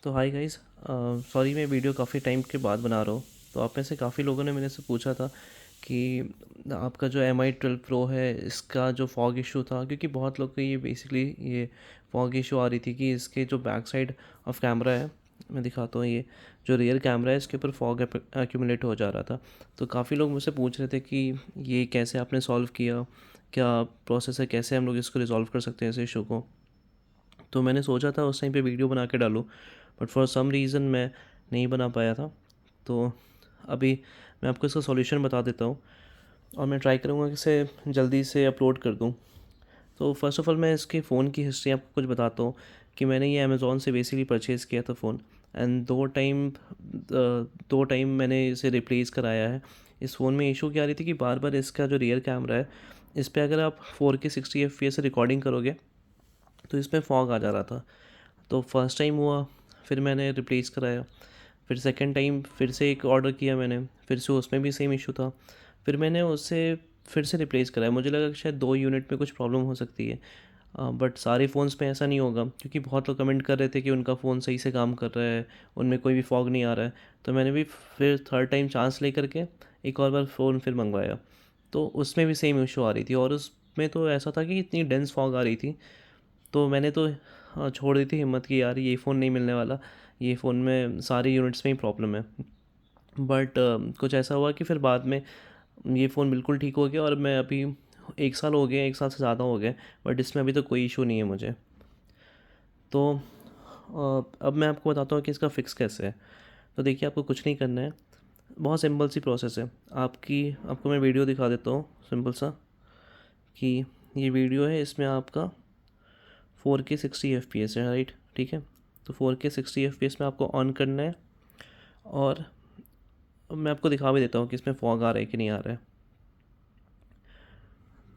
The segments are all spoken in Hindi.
तो हाय गाइस, सॉरी मैं वीडियो काफ़ी टाइम के बाद बना रहा हूँ। तो आप में से काफ़ी लोगों ने मेरे से पूछा था कि आपका जो Mi 12 Pro है इसका जो फॉग इशू था, क्योंकि बहुत लोग को ये बेसिकली ये फॉग इशू आ रही थी कि इसके जो बैक साइड ऑफ कैमरा है, मैं दिखाता हूँ, ये जो रियर कैमरा है इसके ऊपर फॉग एक्यूमुलेट हो जा रहा था। तो काफ़ी लोग मुझसे पूछ रहे थे कि ये कैसे आपने सॉल्व किया, क्या प्रोसेस है, कैसे हम लोग इसको रिजॉल्व कर सकते हैं इस इशू को। तो मैंने सोचा था उस टाइम पे वीडियो बना के डालूँ, बट फॉर सम रीज़न मैं नहीं बना पाया था। तो अभी मैं आपको इसका सॉल्यूशन बता देता हूँ और मैं ट्राई करूँगा कि इसे जल्दी से अपलोड कर दूँ। तो फर्स्ट ऑफ़ ऑल मैं इसके फ़ोन की हिस्ट्री आपको कुछ बताता हूँ कि मैंने ये अमेज़ॉन से बेसिकली परचेज़ किया था फ़ोन, एंड दो टाइम मैंने इसे रिप्लेस कराया है। इस फ़ोन में इशू क्या आ रही थी कि बार बार इसका जो रियर कैमरा है, इस पे अगर आप 4K 60 FPS से रिकॉर्डिंग करोगे तो इसमें फॉग आ जा रहा था। तो फर्स्ट टाइम हुआ, फिर मैंने रिप्लेस कराया, फिर सेकंड टाइम फिर से एक ऑर्डर किया मैंने, फिर से उसमें भी सेम इशू था, फिर मैंने उससे फिर से रिप्लेस कराया। मुझे लगा कि शायद 2 यूनिट में कुछ प्रॉब्लम हो सकती है, बट सारे फ़ोन्स में ऐसा नहीं होगा, क्योंकि बहुत लोग कमेंट कर रहे थे कि उनका फ़ोन सही से काम कर रहा है, उनमें कोई भी फॉग नहीं आ रहा है। तो मैंने भी फिर थर्ड टाइम चांस ले करके एक और बार फ़ोन फिर मंगवाया, तो उसमें भी सेम इशू आ रही थी, और उसमें तो ऐसा था कि इतनी डेंस फॉग आ रही थी। तो मैंने तो छोड़ दी थी हिम्मत कि यार ये फ़ोन नहीं मिलने वाला, ये फ़ोन में सारी यूनिट्स में ही प्रॉब्लम है। बट कुछ ऐसा हुआ कि फिर बाद में ये फ़ोन बिल्कुल ठीक हो गया, और मैं अभी 1 साल हो गया, 1 साल से ज़्यादा हो गया, बट इसमें अभी तो कोई इशू नहीं है मुझे। तो अब मैं आपको बताता हूँ कि इसका फ़िक्स कैसे है। तो देखिए, आपको कुछ नहीं करना है, बहुत सिंपल सी प्रोसेस है। आपको मैं वीडियो दिखा देता हूँ सिंपल सा, कि ये वीडियो है, इसमें आपका 4K 60 FPS है, राइट, ठीक है। तो 4K 60 FPS में आपको ऑन करना है, और मैं आपको दिखा भी देता हूँ कि इसमें फॉग आ रहा है कि नहीं आ रहा है।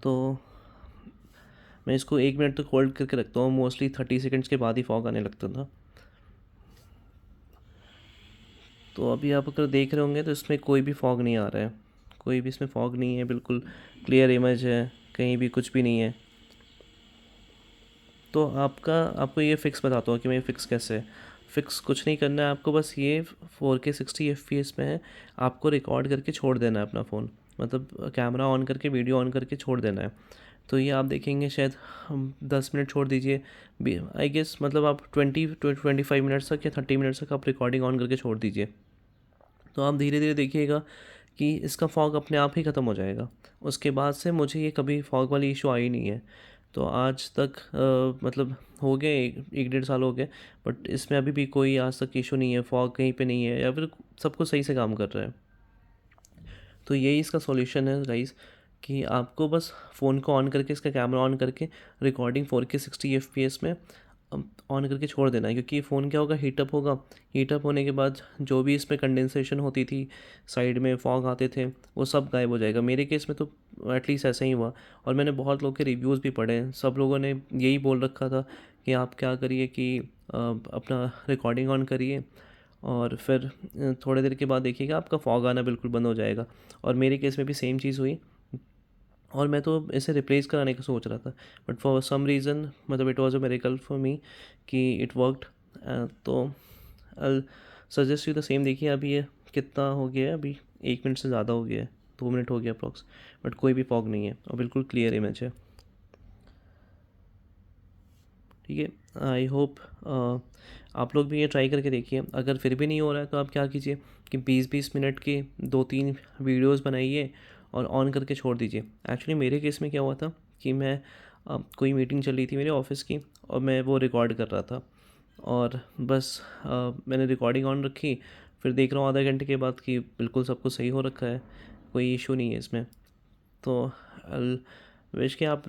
तो मैं इसको 1 मिनट तक होल्ड करके रखता हूँ, मोस्टली 30 सेकंड्स के बाद ही फॉग आने लगता था। तो अभी आप अगर देख रहे होंगे तो इसमें कोई भी फॉग नहीं आ रहा है, कोई भी इसमें फॉग नहीं है, बिल्कुल क्लियर इमेज है, कहीं भी कुछ भी नहीं है। तो आपको ये फ़िक्स बताता हूँ कि मैं ये फ़िक्स कैसे है। फ़िक्स कुछ नहीं करना है आपको, बस ये 4K 60 FPS में है, आपको रिकॉर्ड करके छोड़ देना है अपना फ़ोन, मतलब कैमरा ऑन करके वीडियो ऑन करके छोड़ देना है। तो ये आप देखेंगे शायद हम 10 मिनट छोड़ दीजिए, आई गेस, मतलब आप 25 मिनट्स तक या 30 मिनट्स तक आप रिकॉर्डिंग ऑन करके छोड़ दीजिए। तो आप धीरे धीरे देखिएगा कि इसका फॉग अपने आप ही ख़त्म हो जाएगा। उसके बाद से मुझे ये कभी फॉग वाली इशू आई नहीं है। तो आज तक मतलब हो गए 1 डेढ़ साल हो गए, बट इसमें अभी भी कोई आज तक इशू नहीं है, फॉग कहीं पे नहीं है, या फिर सब कुछ सही से काम कर रहा है। तो यही इसका सॉल्यूशन है गाइस, कि आपको बस फ़ोन को ऑन करके, इसका कैमरा ऑन करके रिकॉर्डिंग 4K 60 FPS में ऑन करके छोड़ देना है। क्योंकि फ़ोन क्या होगा, हीटअप होगा, हीटअप होने के बाद जो भी इसमें कंडेंसेशन होती थी, साइड में फॉग आते थे, वो सब गायब हो जाएगा। मेरे केस में तो एटलीस्ट ऐसा ही हुआ, और मैंने बहुत लोग के रिव्यूज़ भी पढ़े हैं, सब लोगों ने यही बोल रखा था कि आप क्या करिए कि अपना रिकॉर्डिंग ऑन करिए, और फिर थोड़ी देर के बाद देखिएगा आपका फॉग आना बिल्कुल बंद हो जाएगा। और मेरे केस में भी सेम चीज़ हुई, और मैं तो इसे रिप्लेस कराने का सोच रहा था, बट फॉर सम रीज़न, मतलब it was a miracle for me कि इट वर्कड। तो I suggest you the same. देखिए अभी ये कितना हो गया है, अभी 1 मिनट से ज़्यादा हो गया है, 2 मिनट हो गया अप्रॉक्स, बट कोई भी फॉग नहीं है और बिल्कुल क्लियर इमेज है, ठीक है। आई होप आप लोग भी ये ट्राई करके देखिए। अगर फिर भी नहीं हो रहा है तो आप क्या कीजिए कि 20-20 मिनट के 2-3 वीडियोस बनाइए और ऑन करके छोड़ दीजिए। एक्चुअली मेरे केस में क्या हुआ था कि मैं कोई मीटिंग चल रही थी मेरे ऑफिस की, और मैं वो रिकॉर्ड कर रहा था, और बस मैंने रिकॉर्डिंग ऑन रखी, फिर देख रहा हूँ आधा घंटे के बाद कि बिल्कुल सब कुछ सही हो रखा है, कोई इशू नहीं है इसमें। तो विश कि आप